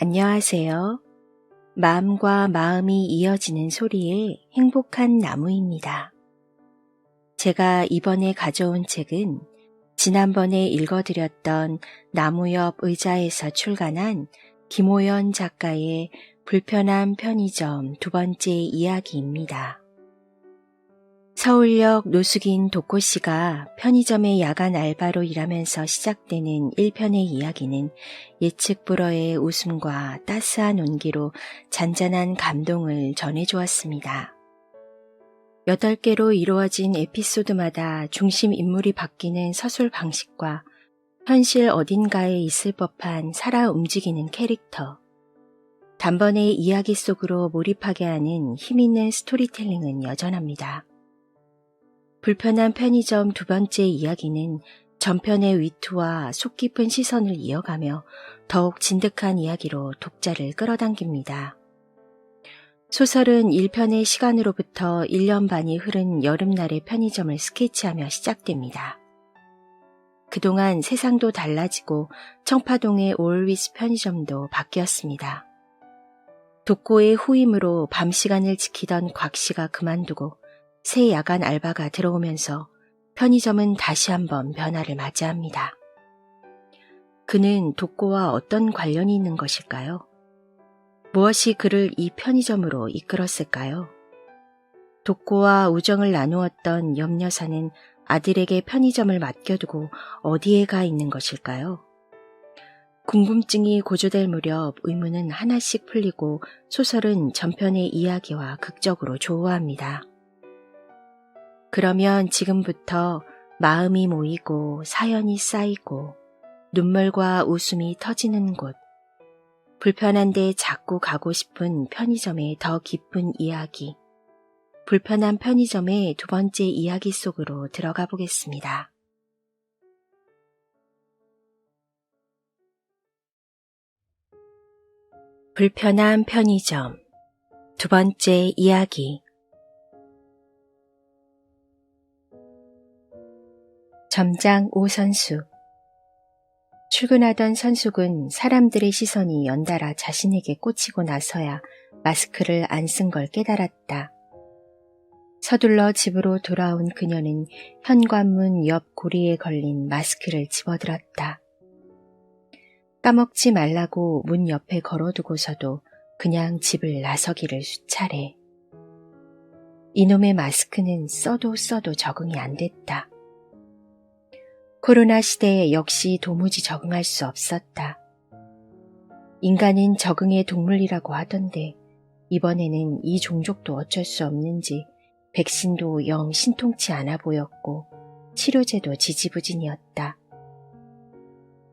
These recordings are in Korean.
안녕하세요. 마음과 마음이 이어지는 소리의 행복한 나무입니다. 제가 이번에 가져온 책은 지난번에 읽어드렸던 나무 옆 의자에서 출간한 김호연 작가의 불편한 편의점 두 번째 이야기입니다. 서울역 노숙인 도코 씨가 편의점의 야간 알바로 일하면서 시작되는 1편의 이야기는 예측 불허의 웃음과 따스한 온기로 잔잔한 감동을 전해주었습니다. 8개로 이루어진 에피소드마다 중심 인물이 바뀌는 서술 방식과 현실 어딘가에 있을 법한 살아 움직이는 캐릭터, 단번에 이야기 속으로 몰입하게 하는 힘있는 스토리텔링은 여전합니다. 불편한 편의점 두 번째 이야기는 전편의 위트와 속 깊은 시선을 이어가며 더욱 진득한 이야기로 독자를 끌어당깁니다. 소설은 1편의 시간으로부터 1년 반이 흐른 여름날의 편의점을 스케치하며 시작됩니다. 그동안 세상도 달라지고 청파동의 올위스 편의점도 바뀌었습니다. 독고의 후임으로 밤 시간을 지키던 곽 씨가 그만두고 새 야간 알바가 들어오면서 편의점은 다시 한번 변화를 맞이합니다. 그는 독고와 어떤 관련이 있는 것일까요? 무엇이 그를 이 편의점으로 이끌었을까요? 독고와 우정을 나누었던 염여사는 아들에게 편의점을 맡겨두고 어디에 가 있는 것일까요? 궁금증이 고조될 무렵 의문은 하나씩 풀리고 소설은 전편의 이야기와 극적으로 조화합니다. 그러면 지금부터 마음이 모이고 사연이 쌓이고 눈물과 웃음이 터지는 곳, 불편한데 자꾸 가고 싶은 편의점의 더 깊은 이야기, 불편한 편의점의 두 번째 이야기 속으로 들어가 보겠습니다. 불편한 편의점 두 번째 이야기. 점장 오선숙. 출근하던 선숙은 사람들의 시선이 연달아 자신에게 꽂히고 나서야 마스크를 안 쓴 걸 깨달았다. 서둘러 집으로 돌아온 그녀는 현관문 옆 고리에 걸린 마스크를 집어들었다. 까먹지 말라고 문 옆에 걸어두고서도 그냥 집을 나서기를 수차례. 이놈의 마스크는 써도 적응이 안 됐다. 코로나 시대에 역시 도무지 적응할 수 없었다. 인간은 적응의 동물이라고 하던데 이번에는 이 종족도 어쩔 수 없는지 백신도 영 신통치 않아 보였고 치료제도 지지부진이었다.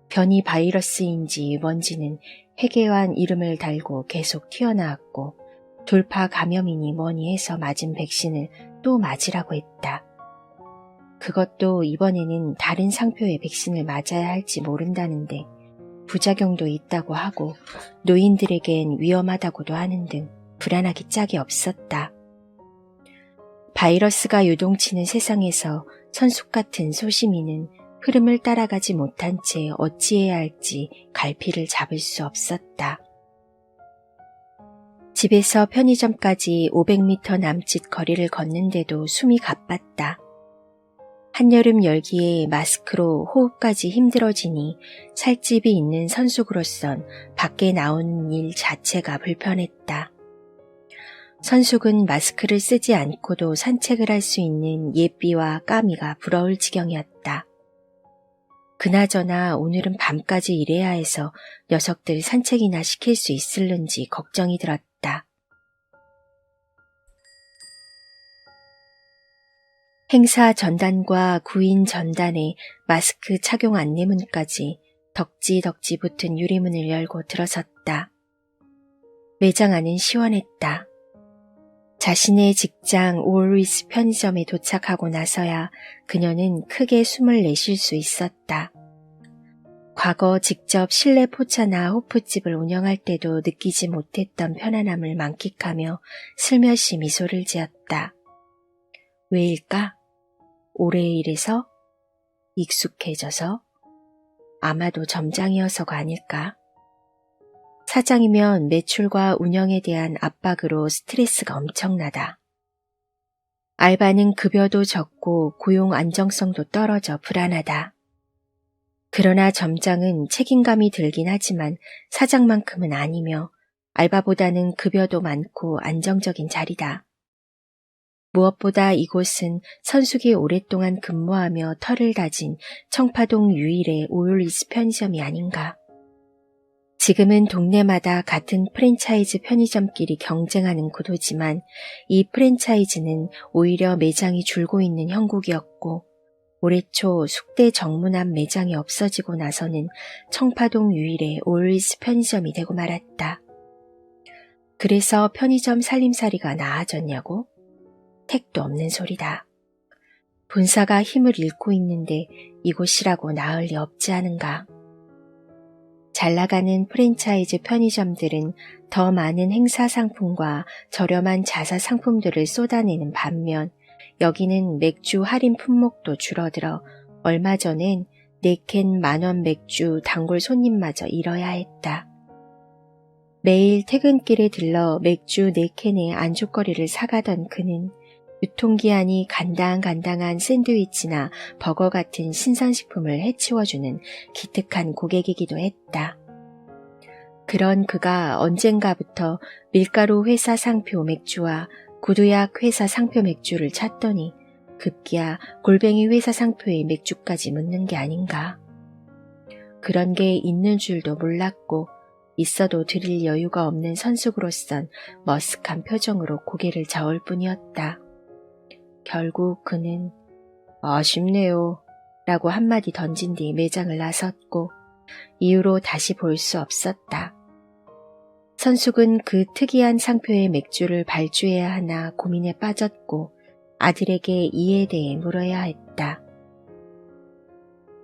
변이 바이러스인지 뭔지는 해괴한 이름을 달고 계속 튀어나왔고 돌파 감염이니 뭐니 해서 맞은 백신을 또 맞으라고 했다. 그것도 이번에는 다른 상표의 백신을 맞아야 할지 모른다는데 부작용도 있다고 하고 노인들에겐 위험하다고도 하는 등 불안하기 짝이 없었다. 바이러스가 요동치는 세상에서 선숙 같은 소시민은 흐름을 따라가지 못한 채 어찌해야 할지 갈피를 잡을 수 없었다. 집에서 편의점까지 500m 남짓 거리를 걷는데도 숨이 가빴다. 한여름 열기에 마스크로 호흡까지 힘들어지니 살집이 있는 선숙으로선 밖에 나오는 일 자체가 불편했다. 선숙은 마스크를 쓰지 않고도 산책을 할 수 있는 예삐와 까미가 부러울 지경이었다. 그나저나 오늘은 밤까지 일해야 해서 녀석들 산책이나 시킬 수 있을는지 걱정이 들었다. 행사 전단과 구인 전단에 마스크 착용 안내문까지 덕지덕지 붙은 유리문을 열고 들어섰다. 매장 안은 시원했다. 자신의 직장 올위스 편의점에 도착하고 나서야 그녀는 크게 숨을 내쉴 수 있었다. 과거 직접 실내 포차나 호프집을 운영할 때도 느끼지 못했던 편안함을 만끽하며 슬며시 미소를 지었다. 왜일까? 오래 일해서? 익숙해져서? 아마도 점장이어서가 아닐까? 사장이면 매출과 운영에 대한 압박으로 스트레스가 엄청나다. 알바는 급여도 적고 고용 안정성도 떨어져 불안하다. 그러나 점장은 책임감이 들긴 하지만 사장만큼은 아니며 알바보다는 급여도 많고 안정적인 자리다. 무엇보다 이곳은 선숙이 오랫동안 근무하며 털을 다진 청파동 유일의 오율리스 편의점이 아닌가. 지금은 동네마다 같은 프랜차이즈 편의점끼리 경쟁하는 구도지만 이 프랜차이즈는 오히려 매장이 줄고 있는 형국이었고 올해 초 숙대 정문 앞 매장이 없어지고 나서는 청파동 유일의 오율리스 편의점이 되고 말았다. 그래서 편의점 살림살이가 나아졌냐고? 택도 없는 소리다. 본사가 힘을 잃고 있는데 이곳이라고 나을 리 없지 않은가. 잘 나가는 프랜차이즈 편의점들은 더 많은 행사 상품과 저렴한 자사 상품들을 쏟아내는 반면 여기는 맥주 할인 품목도 줄어들어 얼마 전엔 4캔 만원 맥주 단골 손님마저 잃어야 했다. 매일 퇴근길에 들러 맥주 4캔의 안주거리를 사가던 그는 유통기한이 간당간당한 샌드위치나 버거 같은 신선식품을 해치워주는 기특한 고객이기도 했다. 그런 그가 언젠가부터 밀가루 회사 상표 맥주와 구두약 회사 상표 맥주를 찾더니 급기야 골뱅이 회사 상표의 맥주까지 묻는 게 아닌가. 그런 게 있는 줄도 몰랐고 있어도 드릴 여유가 없는 선숙으로선 머쓱한 표정으로 고개를 저을 뿐이었다. 결국 그는 아쉽네요 라고 한마디 던진 뒤 매장을 나섰고 이후로 다시 볼 수 없었다. 선숙은 그 특이한 상표의 맥주를 발주해야 하나 고민에 빠졌고 아들에게 이에 대해 물어야 했다.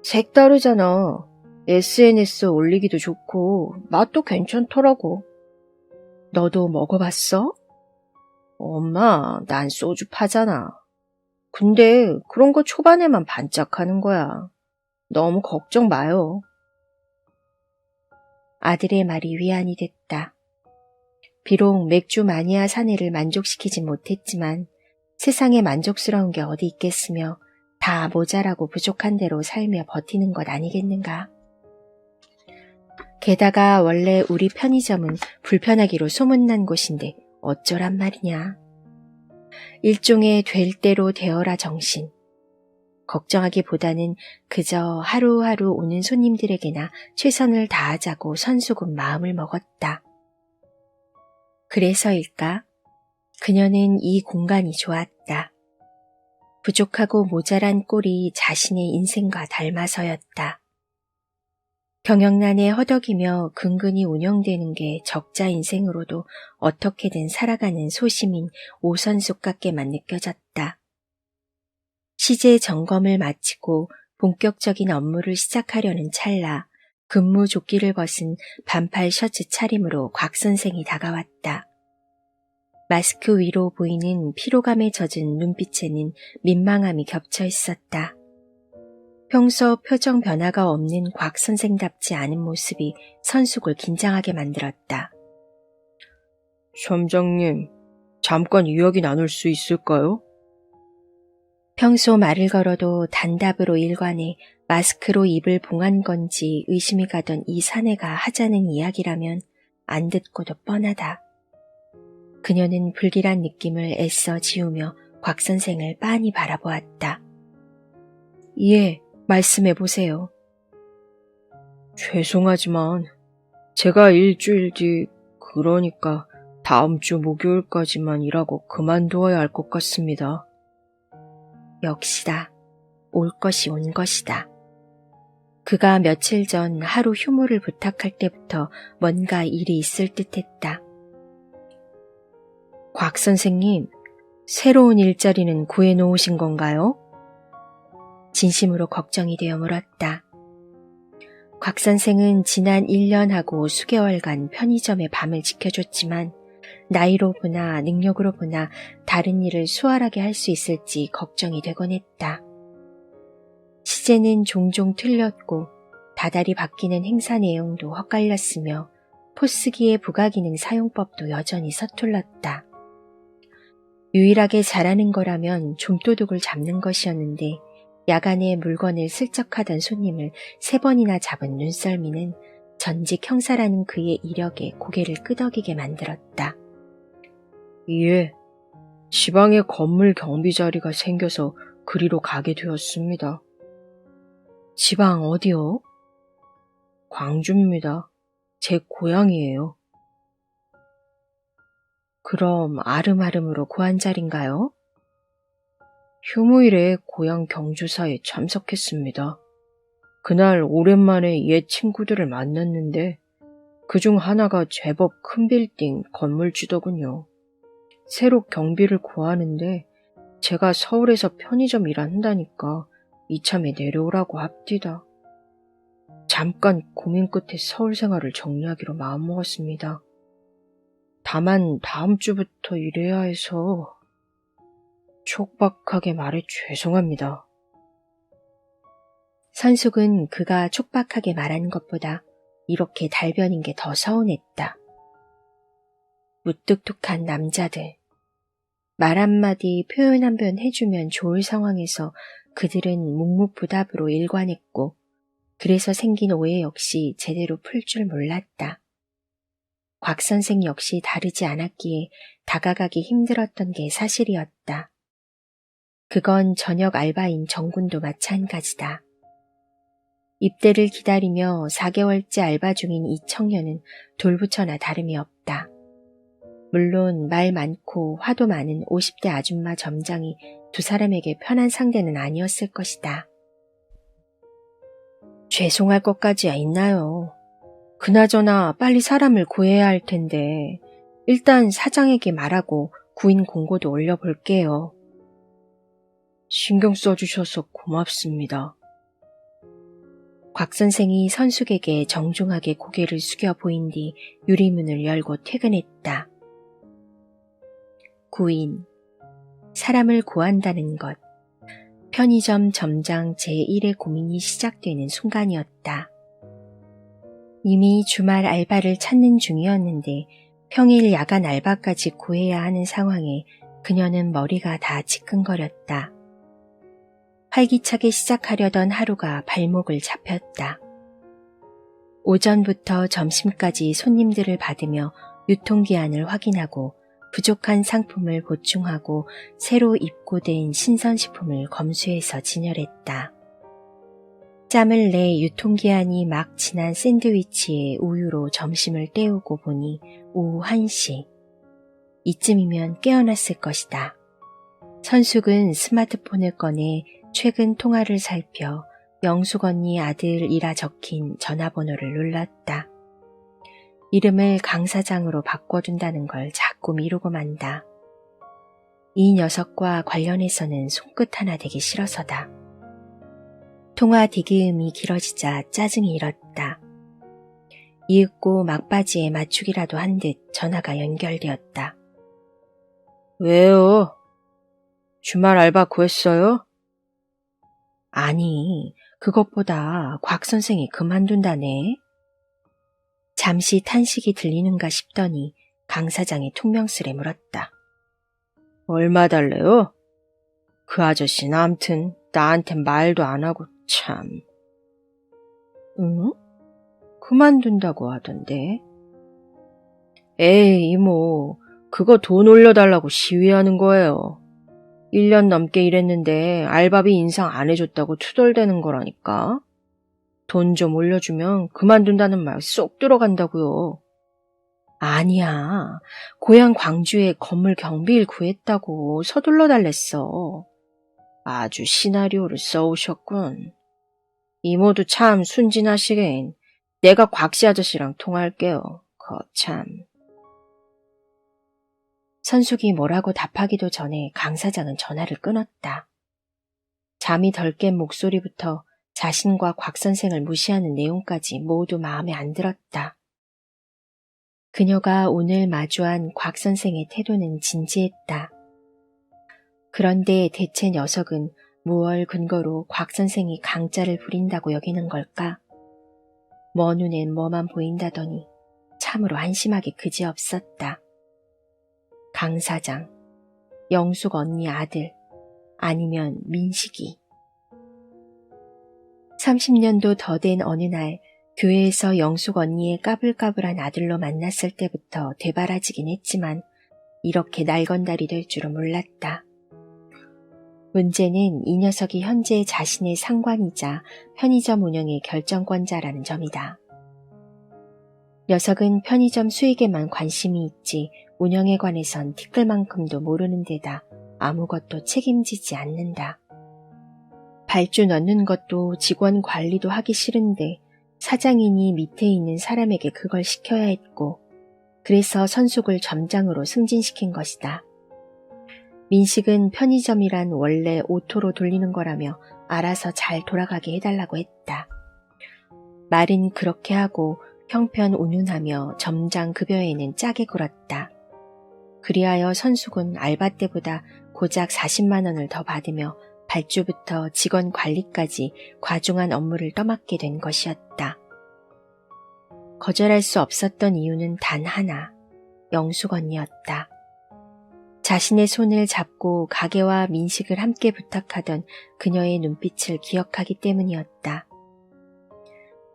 색다르잖아. SNS에 올리기도 좋고 맛도 괜찮더라고. 너도 먹어봤어? 엄마, 난 소주 파잖아. 근데 그런 거 초반에만 반짝하는 거야. 너무 걱정 마요. 아들의 말이 위안이 됐다. 비록 맥주 마니아 사내를 만족시키진 못했지만 세상에 만족스러운 게 어디 있겠으며 다 모자라고 부족한 대로 살며 버티는 것 아니겠는가. 게다가 원래 우리 편의점은 불편하기로 소문난 곳인데 어쩌란 말이냐. 일종의 될 대로 되어라 정신. 걱정하기보다는 그저 하루하루 오는 손님들에게나 최선을 다하자고 선숙은 마음을 먹었다. 그래서일까? 그녀는 이 공간이 좋았다. 부족하고 모자란 꼴이 자신의 인생과 닮아서였다. 경영난에 허덕이며 근근히 운영되는 게 적자 인생으로도 어떻게든 살아가는 소심인 오선숙 같게만 느껴졌다. 시제 점검을 마치고 본격적인 업무를 시작하려는 찰나 근무 조끼를 벗은 반팔 셔츠 차림으로 곽 선생이 다가왔다. 마스크 위로 보이는 피로감에 젖은 눈빛에는 민망함이 겹쳐 있었다. 평소 표정 변화가 없는 곽 선생답지 않은 모습이 선숙을 긴장하게 만들었다. 점장님, 잠깐 이야기 나눌 수 있을까요? 평소 말을 걸어도 단답으로 일관해 마스크로 입을 봉한 건지 의심이 가던 이 사내가 하자는 이야기라면 안 듣고도 뻔하다. 그녀는 불길한 느낌을 애써 지우며 곽 선생을 빤히 바라보았다. 예, 말씀해 보세요. 죄송하지만 제가 일주일 뒤, 그러니까 다음 주 목요일까지만 일하고 그만두어야 할 것 같습니다. 역시다. 올 것이 온 것이다. 그가 며칠 전 하루 휴무를 부탁할 때부터 뭔가 일이 있을 듯했다. 곽 선생님, 새로운 일자리는 구해놓으신 건가요? 진심으로 걱정이 되어 물었다. 곽 선생은 지난 1년하고 수개월간 편의점의 밤을 지켜줬지만 나이로 보나 능력으로 보나 다른 일을 수월하게 할 수 있을지 걱정이 되곤 했다. 시제는 종종 틀렸고 다달이 바뀌는 행사 내용도 헛갈렸으며 포스기의 부가기능 사용법도 여전히 서툴렀다. 유일하게 잘하는 거라면 좀도둑을 잡는 것이었는데 야간에 물건을 슬쩍 하던 손님을 3번이나 잡은 눈썰미는 전직 형사라는 그의 이력에 고개를 끄덕이게 만들었다. 예, 지방에 건물 경비 자리가 생겨서 그리로 가게 되었습니다. 지방 어디요? 광주입니다. 제 고향이에요. 그럼 아름아름으로 구한 자리인가요? 휴무일에 고향 경주사에 참석했습니다. 그날 오랜만에 옛 친구들을 만났는데 그중 하나가 제법 큰 빌딩 건물주더군요. 새로 경비를 구하는데 제가 서울에서 편의점 일한다니까 이참에 내려오라고 합디다. 잠깐 고민 끝에 서울 생활을 정리하기로 마음먹었습니다. 다만 다음 주부터 일해야 해서 촉박하게 말해 죄송합니다. 선숙은 그가 촉박하게 말한 것보다 이렇게 달변인 게 더 서운했다. 무뚝뚝한 남자들. 말 한마디 표현 한 번 해주면 좋을 상황에서 그들은 묵묵부답으로 일관했고 그래서 생긴 오해 역시 제대로 풀 줄 몰랐다. 곽 선생 역시 다르지 않았기에 다가가기 힘들었던 게 사실이었다. 그건 저녁 알바인 정군도 마찬가지다. 입대를 기다리며 4개월째 알바 중인 이 청년은 돌부처나 다름이 없다. 물론 말 많고 화도 많은 50대 아줌마 점장이 두 사람에게 편한 상대는 아니었을 것이다. 죄송할 것까지야 있나요? 그나저나 빨리 사람을 구해야 할 텐데 일단 사장에게 말하고 구인 공고도 올려볼게요. 신경 써주셔서 고맙습니다. 곽 선생이 선숙에게 정중하게 고개를 숙여 보인 뒤 유리문을 열고 퇴근했다. 구인, 사람을 구한다는 것. 편의점 점장 제1의 고민이 시작되는 순간이었다. 이미 주말 알바를 찾는 중이었는데 평일 야간 알바까지 구해야 하는 상황에 그녀는 머리가 다 지끈거렸다. 활기차게 시작하려던 하루가 발목을 잡혔다. 오전부터 점심까지 손님들을 받으며 유통기한을 확인하고 부족한 상품을 보충하고 새로 입고된 신선식품을 검수해서 진열했다. 짬을 내 유통기한이 막 지난 샌드위치에 우유로 점심을 때우고 보니 오후 1시. 이쯤이면 깨어났을 것이다. 선숙은 스마트폰을 꺼내 최근 통화를 살펴 영숙 언니 아들이라 적힌 전화번호를 눌렀다. 이름을 강 사장으로 바꿔둔다는 걸 자꾸 미루고 만다. 이 녀석과 관련해서는 손끝 하나 대기 싫어서다. 통화 디귿음이 길어지자 짜증이 일었다. 이윽고 막바지에 맞추기라도 한 듯 전화가 연결되었다. 왜요? 주말 알바 구했어요? 아니, 그것보다 곽 선생이 그만둔다네. 잠시 탄식이 들리는가 싶더니 강 사장이 퉁명스레 물었다. 얼마 달래요? 그 아저씨는 암튼 나한텐 말도 안 하고 참. 응? 그만둔다고 하던데. 에이 이모, 그거 돈 올려달라고 시위하는 거예요. 1년 넘게 일했는데 알바비 인상 안 해줬다고 투덜대는 거라니까. 돈 좀 올려주면 그만둔다는 말 쏙 들어간다고요. 아니야. 고향 광주에 건물 경비일 구했다고 서둘러 달랬어. 아주 시나리오를 써오셨군. 이모도 참 순진하시긴. 내가 곽씨 아저씨랑 통화할게요. 거참. 선숙이 뭐라고 답하기도 전에 강 사장은 전화를 끊었다. 잠이 덜 깬 목소리부터 자신과 곽 선생을 무시하는 내용까지 모두 마음에 안 들었다. 그녀가 오늘 마주한 곽 선생의 태도는 진지했다. 그런데 대체 녀석은 무얼 근거로 곽 선생이 강짜를 부린다고 여기는 걸까? 먼 눈엔 뭐만 보인다더니 참으로 한심하게 그지없었다. 강 사장, 영숙 언니 아들, 아니면 민식이. 30년도 더 된 어느 날 교회에서 영숙 언니의 까불까불한 아들로 만났을 때부터 되바라지긴 했지만 이렇게 날건달이 될 줄은 몰랐다. 문제는 이 녀석이 현재 자신의 상관이자 편의점 운영의 결정권자라는 점이다. 녀석은 편의점 수익에만 관심이 있지 운영에 관해선 티끌만큼도 모르는 데다 아무것도 책임지지 않는다. 발주 넣는 것도 직원 관리도 하기 싫은데 사장이니 밑에 있는 사람에게 그걸 시켜야 했고 그래서 선숙을 점장으로 승진시킨 것이다. 민식은 편의점이란 원래 오토로 돌리는 거라며 알아서 잘 돌아가게 해달라고 했다. 말은 그렇게 하고 형편 운운하며 점장 급여에는 짜게 굴었다. 그리하여 선숙은 알바 때보다 고작 40만 원을 더 받으며 발주부터 직원 관리까지 과중한 업무를 떠맡게 된 것이었다. 거절할 수 없었던 이유는 단 하나, 영숙 언니였다. 자신의 손을 잡고 가게와 민식을 함께 부탁하던 그녀의 눈빛을 기억하기 때문이었다.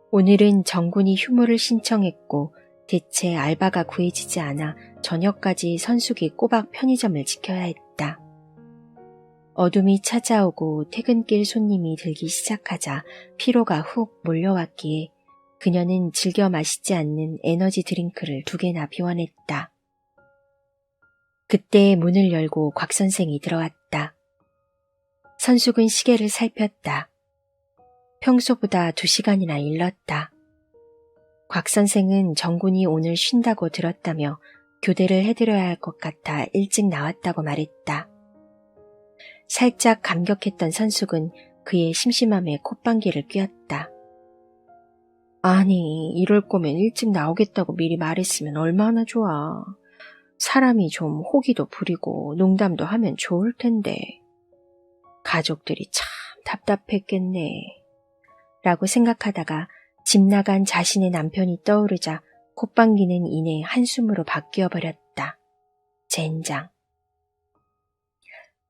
오늘은 정군이 휴무를 신청했고 대체 알바가 구해지지 않아 저녁까지 선숙이 꼬박 편의점을 지켜야 했다. 어둠이 찾아오고 퇴근길 손님이 들기 시작하자 피로가 훅 몰려왔기에 그녀는 즐겨 마시지 않는 에너지 드링크를 2개나 비워냈다. 그때 문을 열고 곽 선생이 들어왔다. 선숙은 시계를 살폈다. 평소보다 2시간이나 일렀다. 곽 선생은 정군이 오늘 쉰다고 들었다며 교대를 해드려야 할 것 같아 일찍 나왔다고 말했다. 살짝 감격했던 선숙은 그의 심심함에 콧방귀를 뀌었다. 아니, 이럴 거면 일찍 나오겠다고 미리 말했으면 얼마나 좋아. 사람이 좀 호기도 부리고 농담도 하면 좋을 텐데. 가족들이 참 답답했겠네. 라고 생각하다가 집 나간 자신의 남편이 떠오르자 콧방귀는 이내 한숨으로 바뀌어 버렸다. 젠장.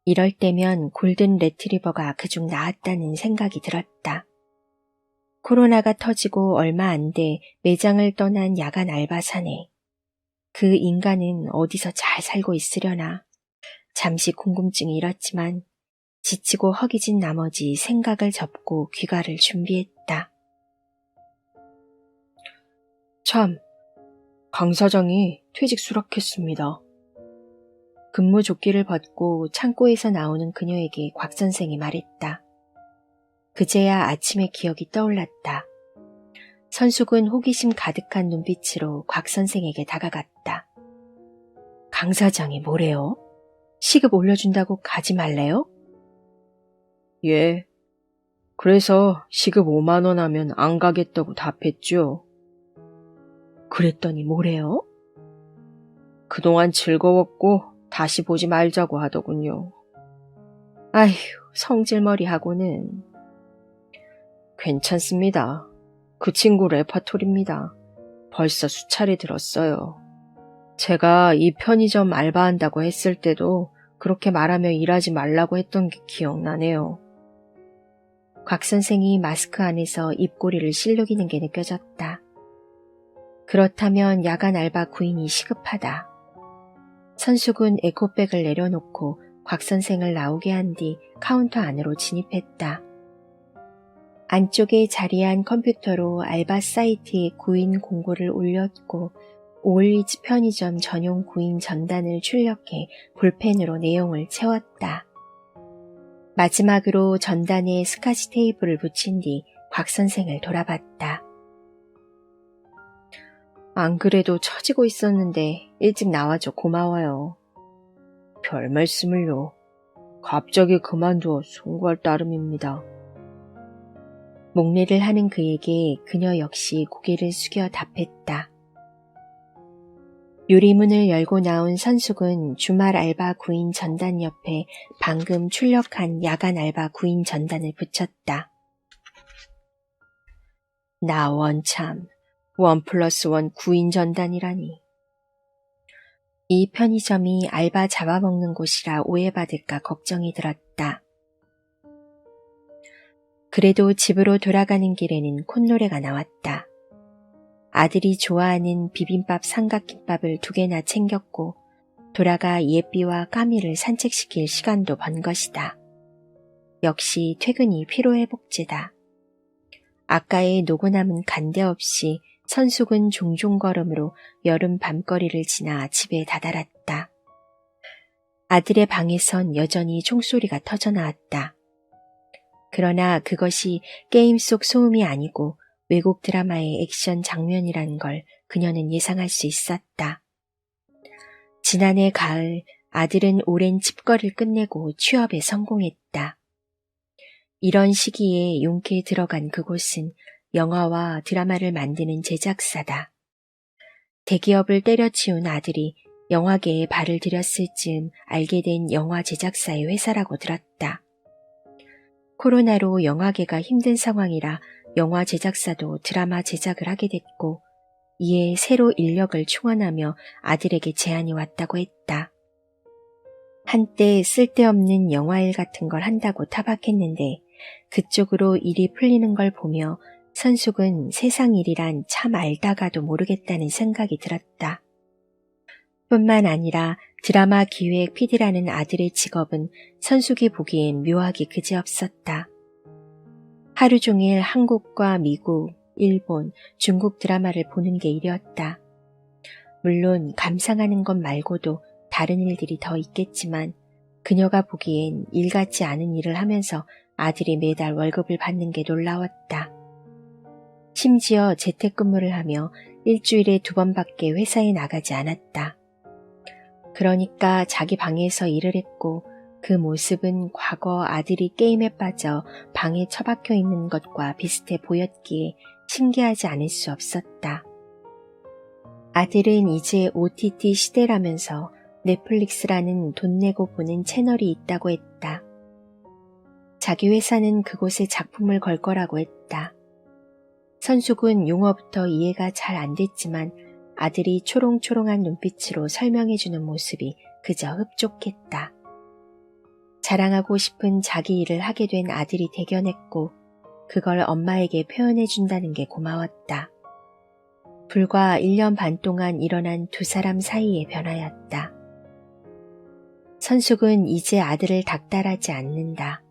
이럴 때면 골든 레트리버가 그중 나았다는 생각이 들었다. 코로나가 터지고 얼마 안 돼 매장을 떠난 야간 알바 사내. 그 인간은 어디서 잘 살고 있으려나. 잠시 궁금증이 일었지만 지치고 허기진 나머지 생각을 접고 귀가를 준비했다. 참, 강 사장이 퇴직 수락했습니다. 근무 조끼를 벗고 창고에서 나오는 그녀에게 곽 선생이 말했다. 그제야 아침의 기억이 떠올랐다. 선숙은 호기심 가득한 눈빛으로 곽 선생에게 다가갔다. 강 사장이 뭐래요? 시급 올려준다고 가지 말래요? 예. 그래서 시급 5만 원 하면 안 가겠다고 답했죠. 그랬더니 뭐래요? 그동안 즐거웠고 다시 보지 말자고 하더군요. 아휴, 성질머리하고는. 괜찮습니다. 그 친구 레파토리입니다. 벌써 수차례 들었어요. 제가 이 편의점 알바한다고 했을 때도 그렇게 말하며 일하지 말라고 했던 게 기억나네요. 곽 선생이 마스크 안에서 입꼬리를 실룩이는 게 느껴졌다. 그렇다면 야간 알바 구인이 시급하다. 선숙은 에코백을 내려놓고 곽 선생을 나오게 한 뒤 카운터 안으로 진입했다. 안쪽에 자리한 컴퓨터로 알바 사이트에 구인 공고를 올렸고 오일리치 편의점 전용 구인 전단을 출력해 볼펜으로 내용을 채웠다. 마지막으로 전단에 스카치 테이프를 붙인 뒤 곽 선생을 돌아봤다. 안 그래도 처지고 있었는데 일찍 나와줘 고마워요. 별 말씀을요. 갑자기 그만두어 송구할 따름입니다. 목례를 하는 그에게 그녀 역시 고개를 숙여 답했다. 유리문을 열고 나온 선숙은 주말 알바 구인 전단 옆에 방금 출력한 야간 알바 구인 전단을 붙였다. 나 원참 1+1 9인 전단이라니. 이 편의점이 알바 잡아먹는 곳이라 오해받을까 걱정이 들었다. 그래도 집으로 돌아가는 길에는 콧노래가 나왔다. 아들이 좋아하는 비빔밥 삼각김밥을 2개나 챙겼고 돌아가 예삐와 까미를 산책시킬 시간도 번 것이다. 역시 퇴근이 피로회복제다. 아까의 노고남은 간데 없이 선숙은 종종 걸음으로 여름 밤거리를 지나 집에 다다랐다. 아들의 방에선 여전히 총소리가 터져나왔다. 그러나 그것이 게임 속 소음이 아니고 외국 드라마의 액션 장면이라는 걸 그녀는 예상할 수 있었다. 지난해 가을 아들은 오랜 집거를 끝내고 취업에 성공했다. 이런 시기에 용케 들어간 그곳은 영화와 드라마를 만드는 제작사다. 대기업을 때려치운 아들이 영화계에 발을 들였을 즈음 알게 된 영화 제작사의 회사라고 들었다. 코로나로 영화계가 힘든 상황이라 영화 제작사도 드라마 제작을 하게 됐고 이에 새로 인력을 충원하며 아들에게 제안이 왔다고 했다. 한때 쓸데없는 영화일 같은 걸 한다고 타박했는데 그쪽으로 일이 풀리는 걸 보며 선숙은 세상 일이란 참 알다가도 모르겠다는 생각이 들었다. 뿐만 아니라 드라마 기획 PD라는 아들의 직업은 선숙이 보기엔 묘하기 그지없었다. 하루 종일 한국과 미국, 일본, 중국 드라마를 보는 게 일이었다. 물론 감상하는 것 말고도 다른 일들이 더 있겠지만 그녀가 보기엔 일 같지 않은 일을 하면서 아들이 매달 월급을 받는 게 놀라웠다. 심지어 재택근무를 하며 일주일에 2번밖에 회사에 나가지 않았다. 그러니까 자기 방에서 일을 했고 그 모습은 과거 아들이 게임에 빠져 방에 처박혀 있는 것과 비슷해 보였기에 신기하지 않을 수 없었다. 아들은 이제 OTT 시대라면서 넷플릭스라는 돈 내고 보는 채널이 있다고 했다. 자기 회사는 그곳에 작품을 걸 거라고 했다. 선숙은 용어부터 이해가 잘 안 됐지만 아들이 초롱초롱한 눈빛으로 설명해주는 모습이 그저 흡족했다. 자랑하고 싶은 자기 일을 하게 된 아들이 대견했고 그걸 엄마에게 표현해준다는 게 고마웠다. 불과 1년 반 동안 일어난 두 사람 사이의 변화였다. 선숙은 이제 아들을 닥달하지 않는다.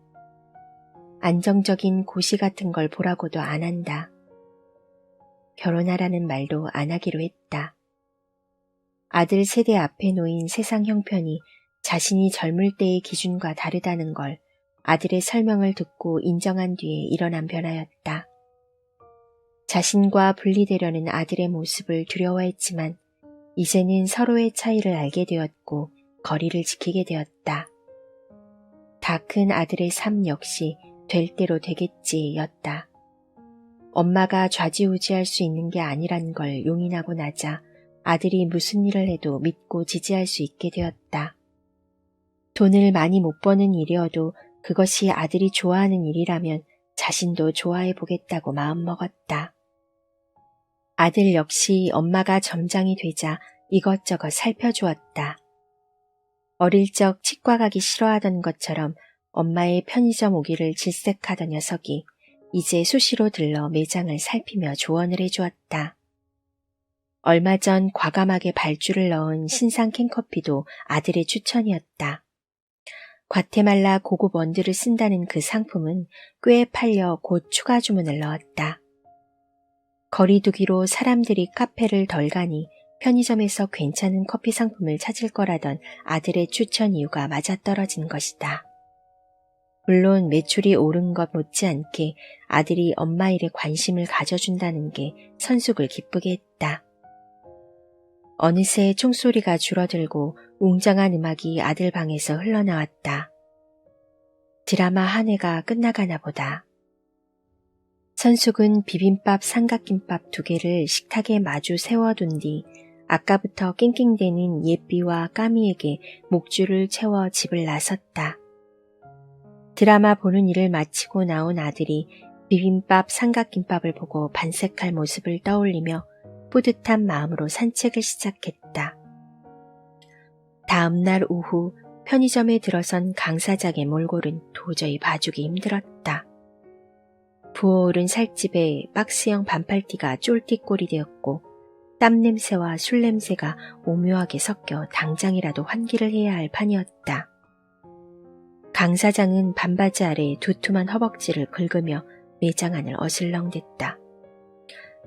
안정적인 고시 같은 걸 보라고도 안 한다. 결혼하라는 말도 안 하기로 했다. 아들 세대 앞에 놓인 세상 형편이 자신이 젊을 때의 기준과 다르다는 걸 아들의 설명을 듣고 인정한 뒤에 일어난 변화였다. 자신과 분리되려는 아들의 모습을 두려워했지만 이제는 서로의 차이를 알게 되었고 거리를 지키게 되었다. 다 큰 아들의 삶 역시 될 대로 되겠지였다. 엄마가 좌지우지할 수 있는 게 아니란 걸 용인하고 나자 아들이 무슨 일을 해도 믿고 지지할 수 있게 되었다. 돈을 많이 못 버는 일이어도 그것이 아들이 좋아하는 일이라면 자신도 좋아해 보겠다고 마음먹었다. 아들 역시 엄마가 점장이 되자 이것저것 살펴주었다. 어릴 적 치과 가기 싫어하던 것처럼 엄마의 편의점 오기를 질색하던 녀석이 이제 수시로 들러 매장을 살피며 조언을 해주었다. 얼마 전 과감하게 발주를 넣은 신상 캔커피도 아들의 추천이었다. 과테말라 고급 원두를 쓴다는 그 상품은 꽤 팔려 곧 추가 주문을 넣었다. 거리두기로 사람들이 카페를 덜 가니 편의점에서 괜찮은 커피 상품을 찾을 거라던 아들의 추천 이유가 맞아떨어진 것이다. 물론 매출이 오른 것 못지않게 아들이 엄마 일에 관심을 가져준다는 게 선숙을 기쁘게 했다. 어느새 총소리가 줄어들고 웅장한 음악이 아들 방에서 흘러나왔다. 드라마 한 회가 끝나가나 보다. 선숙은 비빔밥 삼각김밥 2개를 식탁에 마주 세워둔 뒤 아까부터 낑낑대는 예삐와 까미에게 목줄을 채워 집을 나섰다. 드라마 보는 일을 마치고 나온 아들이 비빔밥 삼각김밥을 보고 반색할 모습을 떠올리며 뿌듯한 마음으로 산책을 시작했다. 다음 날 오후 편의점에 들어선 강 사장의 몰골은 도저히 봐주기 힘들었다. 부어오른 살집에 박스형 반팔티가 쫄띠꼴이 되었고 땀 냄새와 술 냄새가 오묘하게 섞여 당장이라도 환기를 해야 할 판이었다. 강 사장은 반바지 아래 두툼한 허벅지를 긁으며 매장 안을 어슬렁댔다.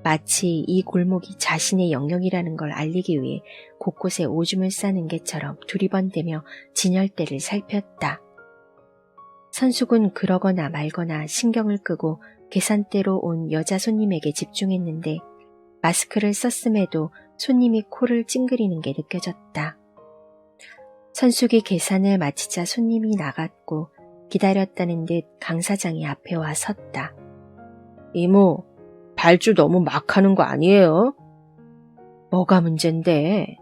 마치 이 골목이 자신의 영역이라는 걸 알리기 위해 곳곳에 오줌을 싸는 개처럼 두리번대며 진열대를 살폈다. 선숙은 그러거나 말거나 신경을 끄고 계산대로 온 여자 손님에게 집중했는데 마스크를 썼음에도 손님이 코를 찡그리는 게 느껴졌다. 선숙이 계산을 마치자 손님이 나갔고 기다렸다는 듯 강 사장이 앞에 와 섰다. 이모, 발주 너무 막 하는 거 아니에요? 뭐가 문젠데?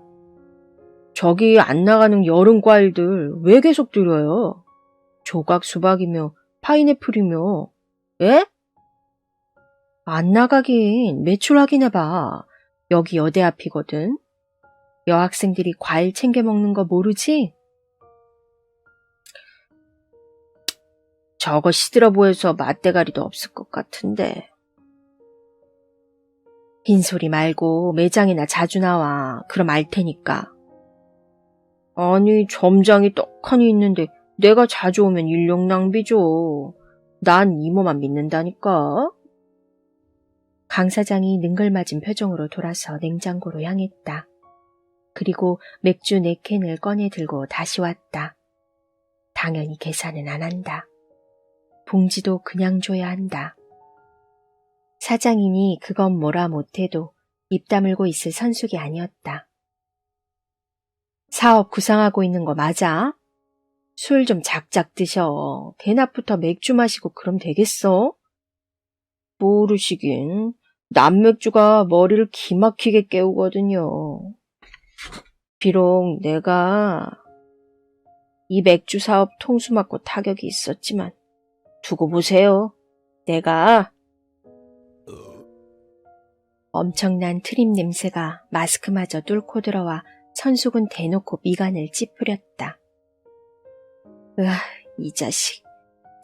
저기 안 나가는 여름 과일들 왜 계속 들여요? 조각 수박이며 파인애플이며, 예? 안 나가긴 매출 확인해봐. 여기 여대 앞이거든. 여학생들이 과일 챙겨 먹는 거 모르지? 저거 시들어 보여서 맛대가리도 없을 것 같은데. 빈소리 말고 매장이나 자주 나와. 그럼 알 테니까. 아니, 점장이 떡하니 있는데 내가 자주 오면 인력 낭비죠. 난 이모만 믿는다니까. 강 사장이 능글맞은 표정으로 돌아서 냉장고로 향했다. 그리고 맥주 4캔을 꺼내 들고 다시 왔다. 당연히 계산은 안 한다. 봉지도 그냥 줘야 한다. 사장이니 그건 뭐라 못해도 입 다물고 있을 선숙이 아니었다. 사업 구상하고 있는 거 맞아? 술 좀 작작 드셔. 대낮부터 맥주 마시고 그럼 되겠어? 모르시긴. 남맥주가 머리를 기막히게 깨우거든요. 비록 내가 이 맥주 사업 통수 맞고 타격이 있었지만 두고 보세요. 내가 엄청난 트림 냄새가 마스크마저 뚫고 들어와 선숙은 대놓고 미간을 찌푸렸다. 으아, 이 자식.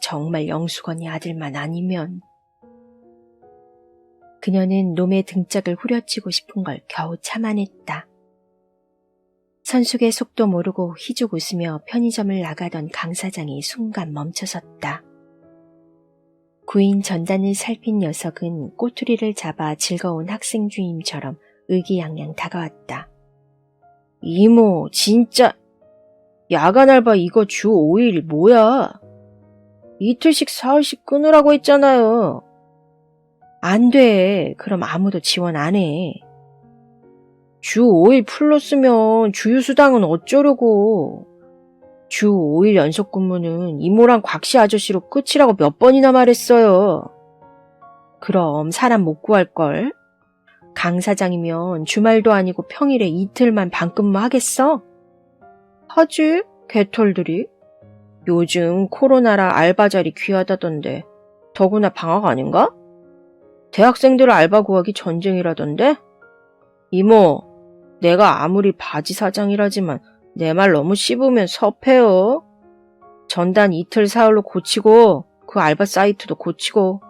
정말 영수건이 아들만 아니면. 그녀는 놈의 등짝을 후려치고 싶은 걸 겨우 참아냈다. 선숙의 속도 모르고 희죽 웃으며 편의점을 나가던 강 사장이 순간 멈춰섰다. 구인 전단을 살핀 녀석은 꼬투리를 잡아 즐거운 학생 주임처럼 의기양양 다가왔다. 이모, 진짜 야간 알바 이거 주 5일 뭐야? 이틀씩 사흘씩 끊으라고 했잖아요. 안 돼. 그럼 아무도 지원 안 해. 주 5일 플러스면 주휴수당은 어쩌려고. 주 5일 연속 근무는 이모랑 곽씨 아저씨로 끝이라고 몇 번이나 말했어요. 그럼 사람 못 구할걸? 강 사장이면 주말도 아니고 평일에 이틀만 반근무 하겠어? 하지, 개털들이. 요즘 코로나라 알바 자리 귀하다던데 더구나 방학 아닌가? 대학생들 알바 구하기 전쟁이라던데? 이모, 내가 아무리 바지 사장이라지만 내 말 너무 씹으면 섭해요. 전단 이틀 사흘로 고치고 그 알바 사이트도 고치고.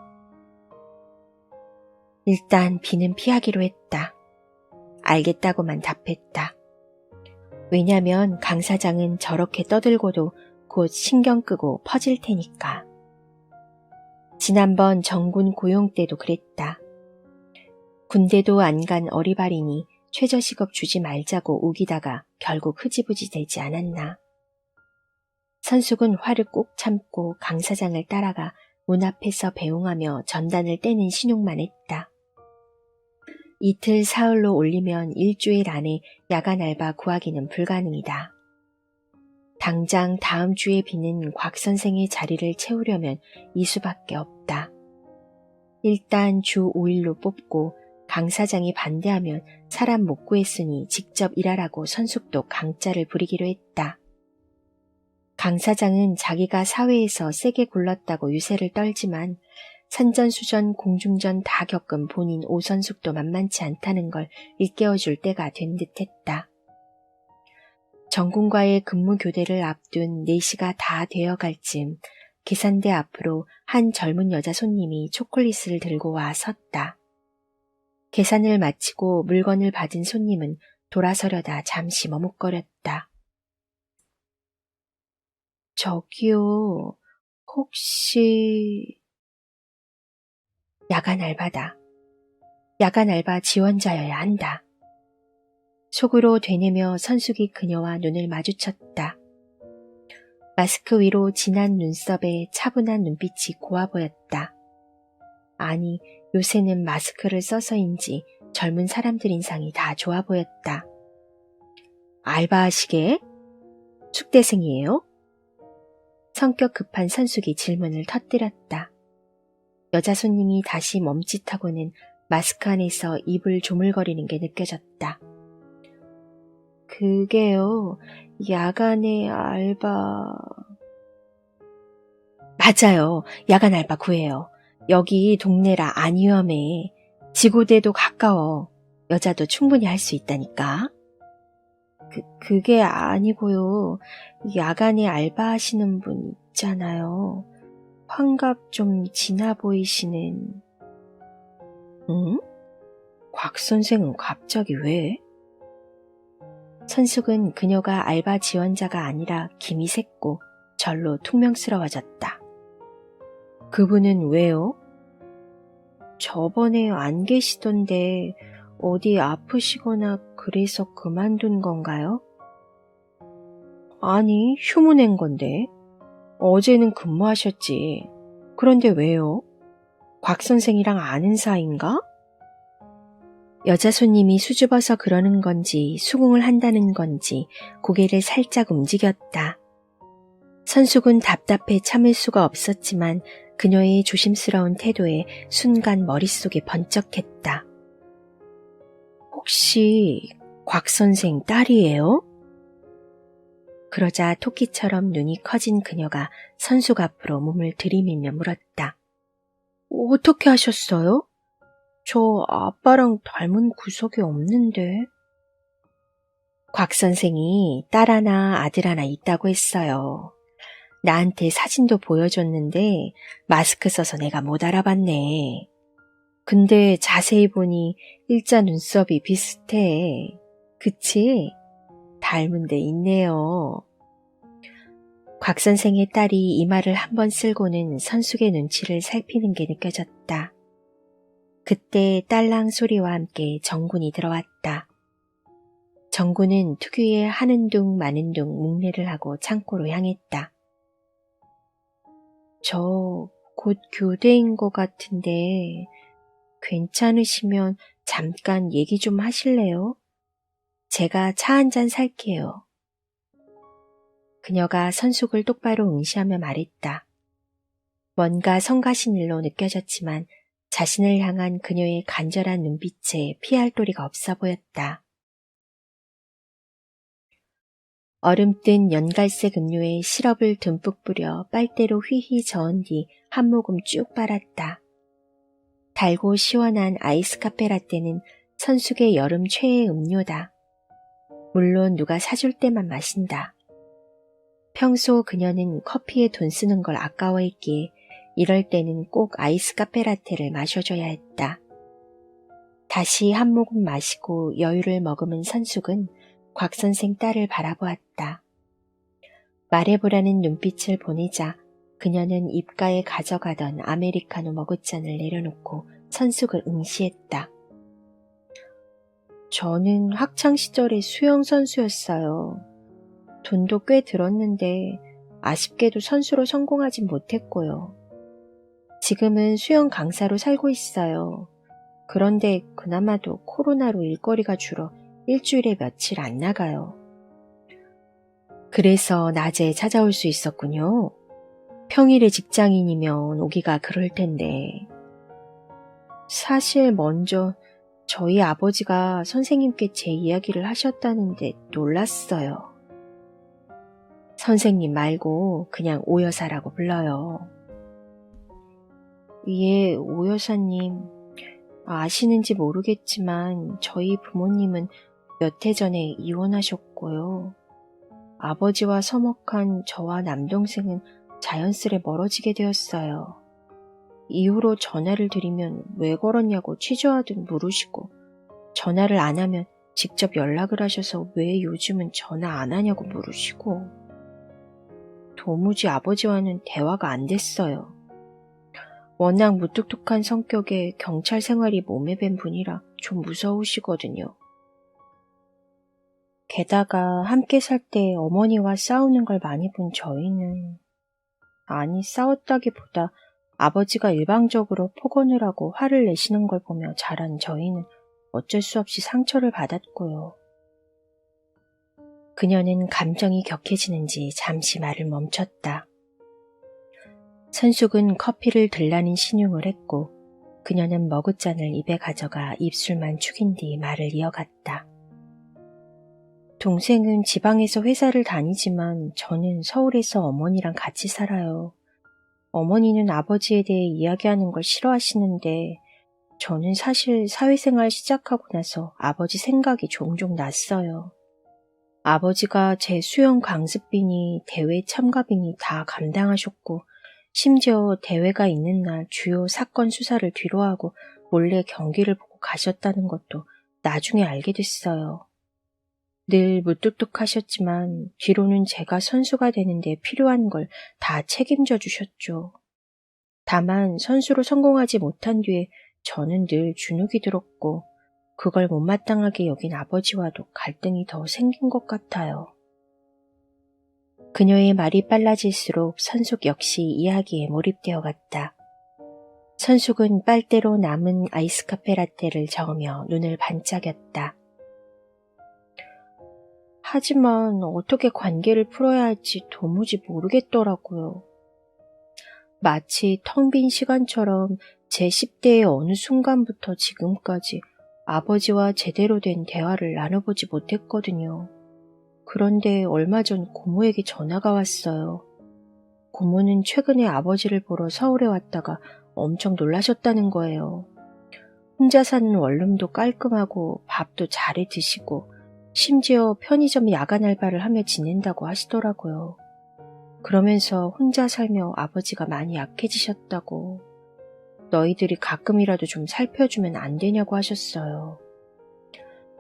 일단 비는 피하기로 했다. 알겠다고만 답했다. 왜냐면 강 사장은 저렇게 떠들고도 곧 신경 끄고 퍼질 테니까. 지난번 정군 고용 때도 그랬다. 군대도 안 간 어리바리니 최저시급 주지 말자고 우기다가 결국 흐지부지 되지 않았나. 선숙은 화를 꾹 참고 강 사장을 따라가 문 앞에서 배웅하며 전단을 떼는 신용만 했다. 이틀 사흘로 올리면 일주일 안에 야간 알바 구하기는 불가능이다. 당장 다음 주에 비는 곽 선생의 자리를 채우려면 이 수밖에 없다. 일단 주 5일로 뽑고 강 사장이 반대하면 사람 못 구했으니 직접 일하라고 선숙도 강짜를 부리기로 했다. 강 사장은 자기가 사회에서 세게 굴렀다고 유세를 떨지만 산전수전 공중전 다 겪은 본인 오선숙도 만만치 않다는 걸 일깨워줄 때가 된 듯했다. 전군과의 근무 교대를 앞둔 4시가 다 되어갈 즈음 계산대 앞으로 한 젊은 여자 손님이 초콜릿을 들고 와 섰다. 계산을 마치고 물건을 받은 손님은 돌아서려다 잠시 머뭇거렸다. 저기요, 혹시... 야간 알바다. 야간 알바 지원자여야 한다. 속으로 되뇌며 선숙이 그녀와 눈을 마주쳤다. 마스크 위로 진한 눈썹에 차분한 눈빛이 고와 보였다. 아니, 요새는 마스크를 써서인지 젊은 사람들 인상이 다 좋아 보였다. 알바하시게? 숙대생이에요? 성격 급한 선숙이 질문을 터뜨렸다. 여자 손님이 다시 멈칫하고는 마스크 안에서 입을 조물거리는 게 느껴졌다. 그게요, 야간에 알바... 맞아요. 야간 알바 구해요. 여기 동네라 안 위험해. 지구대도 가까워. 여자도 충분히 할 수 있다니까. 그게 아니고요. 야간에 알바하시는 분 있잖아요. 환갑 좀 지나 보이시는... 응? 곽 선생은 갑자기 왜? 선숙은 그녀가 알바 지원자가 아니라 김이 샜고 절로 퉁명스러워졌다. 그분은 왜요? 저번에 안 계시던데 어디 아프시거나 그래서 그만둔 건가요? 아니, 휴무낸 건데. 어제는 근무하셨지. 그런데 왜요? 곽 선생이랑 아는 사이인가? 여자 손님이 수줍어서 그러는 건지 수긍을 한다는 건지 고개를 살짝 움직였다. 선숙은 답답해 참을 수가 없었지만 그녀의 조심스러운 태도에 순간 머릿속이 번쩍했다. 혹시 곽 선생 딸이에요? 그러자 토끼처럼 눈이 커진 그녀가 선숙 앞으로 몸을 들이밀며 물었다. 어떻게 하셨어요? 저 아빠랑 닮은 구석이 없는데. 곽 선생이 딸 하나 아들 하나 있다고 했어요. 나한테 사진도 보여줬는데 마스크 써서 내가 못 알아봤네. 근데 자세히 보니 일자 눈썹이 비슷해. 그치? 닮은 데 있네요. 곽 선생의 딸이 이 말을 한번 쓸고는 선숙의 눈치를 살피는 게 느껴졌다. 그때 딸랑 소리와 함께 정군이 들어왔다. 정군은 특유의 하는 둥 마는 둥 묵례를 하고 창고로 향했다. 저 곧 교대인 것 같은데 괜찮으시면 잠깐 얘기 좀 하실래요? 제가 차 한 잔 살게요. 그녀가 선숙을 똑바로 응시하며 말했다. 뭔가 성가신 일로 느껴졌지만 자신을 향한 그녀의 간절한 눈빛에 피할 도리가 없어 보였다. 얼음뜬 연갈색 음료에 시럽을 듬뿍 뿌려 빨대로 휘휘 저은 뒤 한 모금 쭉 빨았다. 달고 시원한 아이스 카페 라떼는 선숙의 여름 최애 음료다. 물론 누가 사줄 때만 마신다. 평소 그녀는 커피에 돈 쓰는 걸 아까워했기에 이럴 때는 꼭 아이스 카페 라떼를 마셔줘야 했다. 다시 한 모금 마시고 여유를 머금은 선숙은 곽 선생 딸을 바라보았다. 말해보라는 눈빛을 보내자 그녀는 입가에 가져가던 아메리카노 머그잔을 내려놓고 선숙을 응시했다. 저는 학창시절에 수영선수였어요. 돈도 꽤 들었는데 아쉽게도 선수로 성공하진 못했고요. 지금은 수영 강사로 살고 있어요. 그런데 그나마도 코로나로 일거리가 줄어 일주일에 며칠 안 나가요. 그래서 낮에 찾아올 수 있었군요. 평일에 직장인이면 오기가 그럴 텐데. 사실 먼저 저희 아버지가 선생님께 제 이야기를 하셨다는데 놀랐어요. 선생님 말고 그냥 오 여사라고 불러요. 예, 오 여사님. 아시는지 모르겠지만 저희 부모님은 몇 해 전에 이혼하셨고요. 아버지와 서먹한 저와 남동생은 자연스레 멀어지게 되었어요. 이후로 전화를 드리면 왜 걸었냐고 취조하듯 물으시고, 전화를 안 하면 직접 연락을 하셔서 왜 요즘은 전화 안 하냐고 물으시고, 도무지 아버지와는 대화가 안 됐어요. 워낙 무뚝뚝한 성격에 경찰 생활이 몸에 밴 분이라 좀 무서우시거든요. 게다가 함께 살 때 어머니와 싸우는 걸 많이 본 저희는, 아니 싸웠다기보다 아버지가 일방적으로 폭언을 하고 화를 내시는 걸 보며 자란 저희는 어쩔 수 없이 상처를 받았고요. 그녀는 감정이 격해지는지 잠시 말을 멈췄다. 선숙은 커피를 들라는 신용을 했고 그녀는 머그잔을 입에 가져가 입술만 축인 뒤 말을 이어갔다. 동생은 지방에서 회사를 다니지만 저는 서울에서 어머니랑 같이 살아요. 어머니는 아버지에 대해 이야기하는 걸 싫어하시는데 저는 사실 사회생활 시작하고 나서 아버지 생각이 종종 났어요. 아버지가 제 수영 강습비니 대회 참가비니 다 감당하셨고 심지어 대회가 있는 날 주요 사건 수사를 뒤로하고 몰래 경기를 보고 가셨다는 것도 나중에 알게 됐어요. 늘 무뚝뚝하셨지만 뒤로는 제가 선수가 되는데 필요한 걸 다 책임져 주셨죠. 다만 선수로 성공하지 못한 뒤에 저는 늘 주눅이 들었고 그걸 못마땅하게 여긴 아버지와도 갈등이 더 생긴 것 같아요. 그녀의 말이 빨라질수록 선숙 역시 이야기에 몰입되어 갔다. 선숙은 빨대로 남은 아이스 카페 라떼를 저으며 눈을 반짝였다. 하지만 어떻게 관계를 풀어야 할지 도무지 모르겠더라고요. 마치 텅 빈 시간처럼 제 10대의 어느 순간부터 지금까지 아버지와 제대로 된 대화를 나눠보지 못했거든요. 그런데 얼마 전 고모에게 전화가 왔어요. 고모는 최근에 아버지를 보러 서울에 왔다가 엄청 놀라셨다는 거예요. 혼자 사는 원룸도 깔끔하고 밥도 잘해 드시고 심지어 편의점 야간 알바를 하며 지낸다고 하시더라고요. 그러면서 혼자 살며 아버지가 많이 약해지셨다고, 너희들이 가끔이라도 좀 살펴주면 안 되냐고 하셨어요.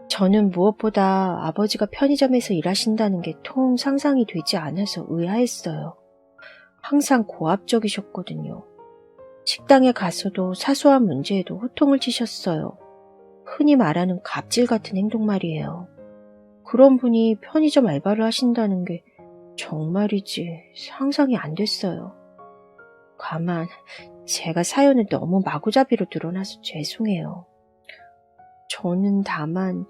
저는 무엇보다 아버지가 편의점에서 일하신다는 게 통 상상이 되지 않아서 의아했어요. 항상 고압적이셨거든요. 식당에 가서도 사소한 문제에도 호통을 치셨어요. 흔히 말하는 갑질 같은 행동 말이에요. 그런 분이 편의점 알바를 하신다는 게 정말이지 상상이 안 됐어요. 가만 제가 사연을 너무 마구잡이로 드러나서 죄송해요. 저는 다만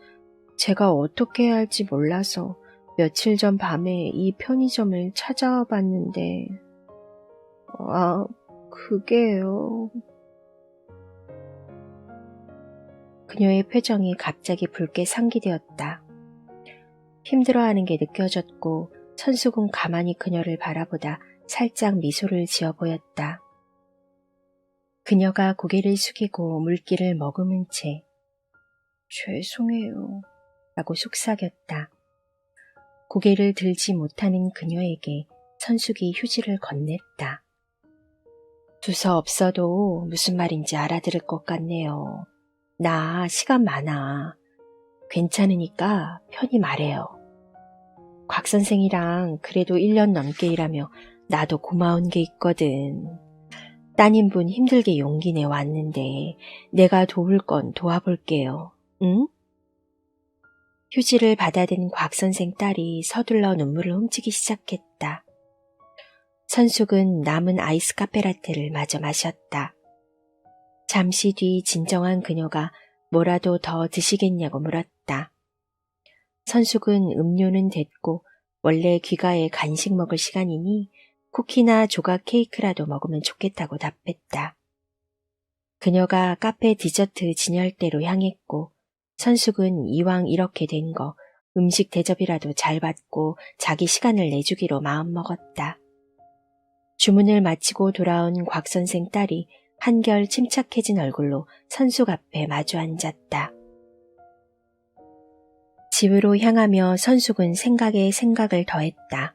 제가 어떻게 해야 할지 몰라서 며칠 전 밤에 이 편의점을 찾아와 봤는데 그게요. 그녀의 표정이 갑자기 붉게 상기되었다. 힘들어하는 게 느껴졌고 선숙은 가만히 그녀를 바라보다 살짝 미소를 지어 보였다. 그녀가 고개를 숙이고 물기를 머금은 채 죄송해요 라고 속삭였다. 고개를 들지 못하는 그녀에게 선숙이 휴지를 건넸다. 두서 없어도 무슨 말인지 알아들을 것 같네요. 나 시간 많아. 괜찮으니까 편히 말해요. 곽 선생이랑 그래도 1년 넘게 일하며 나도 고마운 게 있거든. 따님분 힘들게 용기 내 왔는데 내가 도울 건 도와볼게요. 응? 휴지를 받아든 곽 선생 딸이 서둘러 눈물을 훔치기 시작했다. 선숙은 남은 아이스 카페라떼를 마저 마셨다. 잠시 뒤 진정한 그녀가 뭐라도 더 드시겠냐고 물었다. 선숙은 음료는 됐고 원래 귀가에 간식 먹을 시간이니 쿠키나 조각 케이크라도 먹으면 좋겠다고 답했다. 그녀가 카페 디저트 진열대로 향했고 선숙은 이왕 이렇게 된 거 음식 대접이라도 잘 받고 자기 시간을 내주기로 마음먹었다. 주문을 마치고 돌아온 곽 선생 딸이 한결 침착해진 얼굴로 선숙 앞에 마주 앉았다. 집으로 향하며 선숙은 생각에 생각을 더했다.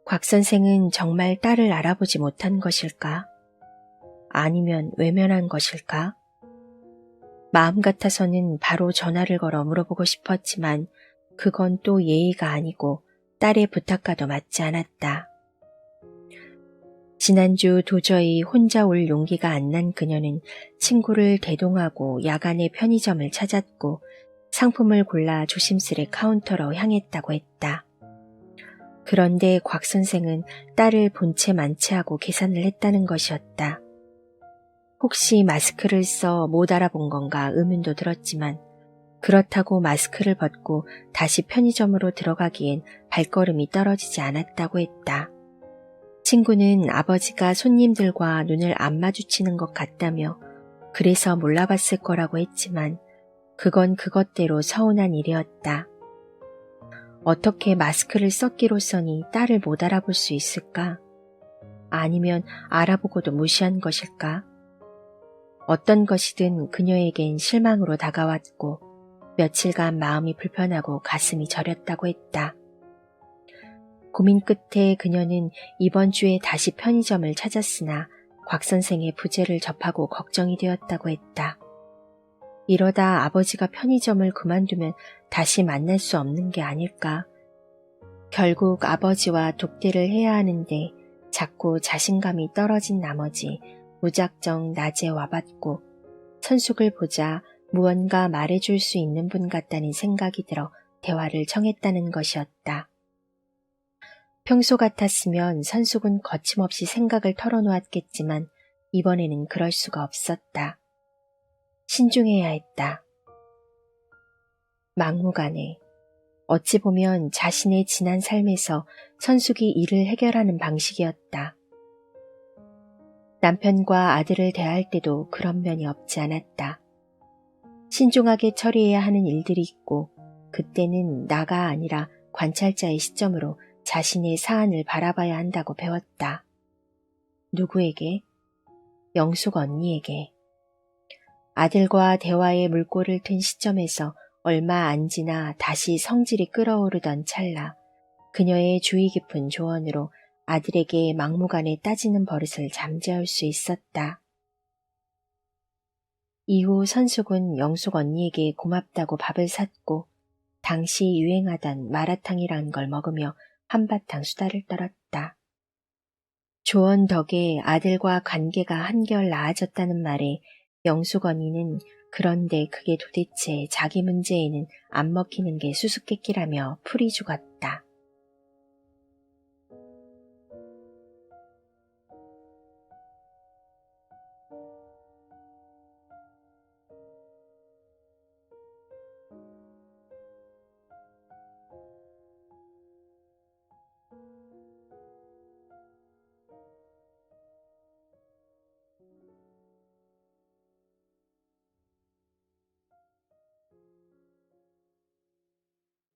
곽 선생은 정말 딸을 알아보지 못한 것일까? 아니면 외면한 것일까? 마음 같아서는 바로 전화를 걸어 물어보고 싶었지만 그건 또 예의가 아니고 딸의 부탁과도 맞지 않았다. 지난주 도저히 혼자 올 용기가 안 난 그녀는 친구를 대동하고 야간에 편의점을 찾았고 상품을 골라 조심스레 카운터로 향했다고 했다. 그런데 곽 선생은 딸을 본체 만체하고 계산을 했다는 것이었다. 혹시 마스크를 써 못 알아본 건가 의문도 들었지만 그렇다고 마스크를 벗고 다시 편의점으로 들어가기엔 발걸음이 떨어지지 않았다고 했다. 친구는 아버지가 손님들과 눈을 안 마주치는 것 같다며 그래서 몰라봤을 거라고 했지만 그건 그것대로 서운한 일이었다. 어떻게 마스크를 썼기로써니 딸을 못 알아볼 수 있을까? 아니면 알아보고도 무시한 것일까? 어떤 것이든 그녀에겐 실망으로 다가왔고 며칠간 마음이 불편하고 가슴이 저렸다고 했다. 고민 끝에 그녀는 이번 주에 다시 편의점을 찾았으나 곽 선생의 부재를 접하고 걱정이 되었다고 했다. 이러다 아버지가 편의점을 그만두면 다시 만날 수 없는 게 아닐까. 결국 아버지와 독대를 해야 하는데 자꾸 자신감이 떨어진 나머지 무작정 낮에 와봤고 선숙을 보자 무언가 말해줄 수 있는 분 같다는 생각이 들어 대화를 청했다는 것이었다. 평소 같았으면 선숙은 거침없이 생각을 털어놓았겠지만 이번에는 그럴 수가 없었다. 신중해야 했다. 막무가내. 어찌 보면 자신의 지난 삶에서 선숙이 일을 해결하는 방식이었다. 남편과 아들을 대할 때도 그런 면이 없지 않았다. 신중하게 처리해야 하는 일들이 있고 그때는 나가 아니라 관찰자의 시점으로 자신의 사안을 바라봐야 한다고 배웠다. 누구에게? 영숙 언니에게. 아들과 대화에 물꼬를 튼 시점에서 얼마 안 지나 다시 성질이 끓어오르던 찰나 그녀의 주의 깊은 조언으로 아들에게 막무가내 따지는 버릇을 잠재울 수 있었다. 이후 선숙은 영숙 언니에게 고맙다고 밥을 샀고 당시 유행하던 마라탕이란 걸 먹으며 한바탕 수다를 떨었다. 조언 덕에 아들과 관계가 한결 나아졌다는 말에 영숙 언니는 그런데 그게 도대체 자기 문제에는 안 먹히는 게 수수께끼라며 풀이 죽었다.